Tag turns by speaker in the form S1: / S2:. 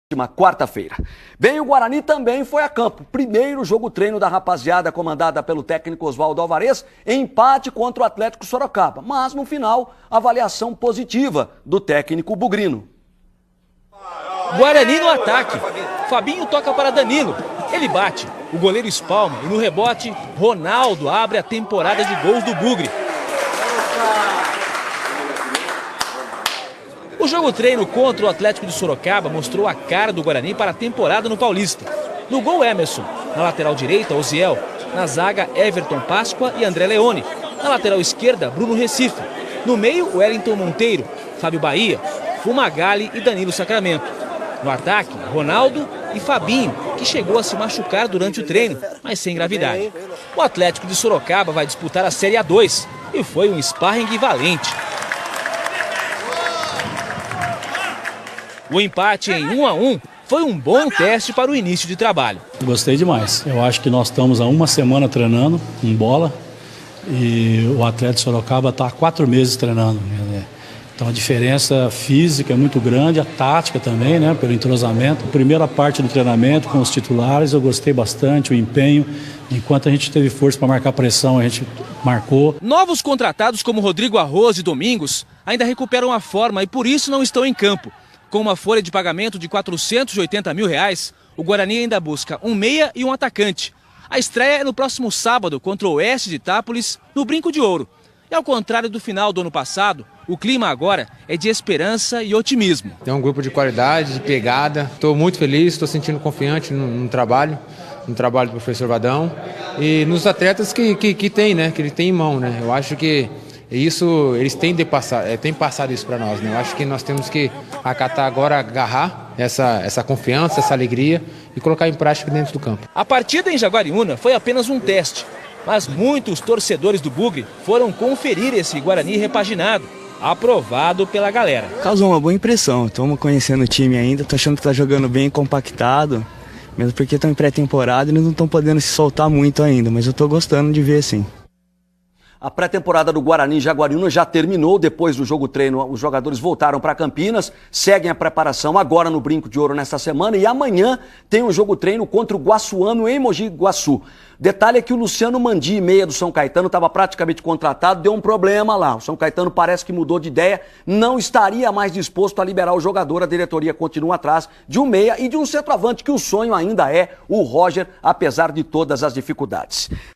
S1: Última quarta-feira. Bem, o Guarani também foi a campo. Primeiro jogo treino da rapaziada comandada pelo técnico Oswaldo Alvarez, empate contra o Atlético Sorocaba. Mas no final, avaliação positiva do técnico bugrino.
S2: Guarani no ataque. Fabinho toca para Danilo. Ele bate. O goleiro espalma e no rebote, Ronaldo abre a temporada de gols do Bugre. O jogo treino contra o Atlético de Sorocaba mostrou a cara do Guarani para a temporada no Paulista. No gol, Emerson. Na lateral direita, Oziel. Na zaga, Everton Páscoa e André Leone. Na lateral esquerda, Bruno Recife. No meio, Wellington Monteiro, Fábio Bahia, Fumagalli e Danilo Sacramento. No ataque, Ronaldo e Fabinho, que chegou a se machucar durante o treino, mas sem gravidade. O Atlético de Sorocaba vai disputar a Série A2 e foi um sparring valente. O empate em 1-1 foi um bom teste para o início de trabalho.
S3: Gostei demais. Eu acho que nós estamos há uma semana treinando em bola e o Atlético de Sorocaba está há 4 meses treinando. Então a diferença física é muito grande, a tática também, né, pelo entrosamento. A primeira parte do treinamento com os titulares eu gostei bastante, o empenho. Enquanto a gente teve força para marcar pressão, a gente marcou.
S2: Novos contratados como Rodrigo Arroz e Domingos ainda recuperam a forma e por isso não estão em campo. Com uma folha de pagamento de R$ 480 mil, o Guarani ainda busca um meia e um atacante. A estreia é no próximo sábado contra o Oeste de Itápolis, no Brinco de Ouro. E ao contrário do final do ano passado, o clima agora é de esperança e otimismo.
S4: É um grupo de qualidade, de pegada. Estou muito feliz, estou sentindo confiante no trabalho do professor Vadão. E nos atletas que tem, né? Que ele tem em mão, né? Eu acho que isso, eles têm passado isso para nós, né? Eu acho que nós temos que acatar agora, agarrar essa confiança, essa alegria e colocar em prática dentro do campo.
S2: A partida em Jaguariúna foi apenas um teste, mas muitos torcedores do Bugre foram conferir esse Guarani repaginado, aprovado pela galera.
S5: Causou uma boa impressão, estamos conhecendo o time ainda, tô achando que tá jogando bem compactado, mesmo porque estão em pré-temporada e eles não estão podendo se soltar muito ainda, mas eu tô gostando de ver sim.
S1: A pré-temporada do Guarani em Jaguariúna já terminou. Depois do jogo treino, os jogadores voltaram para Campinas, seguem a preparação agora no Brinco de Ouro nesta semana e amanhã tem um jogo treino contra o Guaçuano em Mogi Guaçu. Detalhe é que o Luciano Mandi, meia do São Caetano, estava praticamente contratado, deu um problema lá. O São Caetano parece que mudou de ideia, não estaria mais disposto a liberar o jogador. A diretoria continua atrás de um meia e de um centroavante, que o sonho ainda é o Roger, apesar de todas as dificuldades.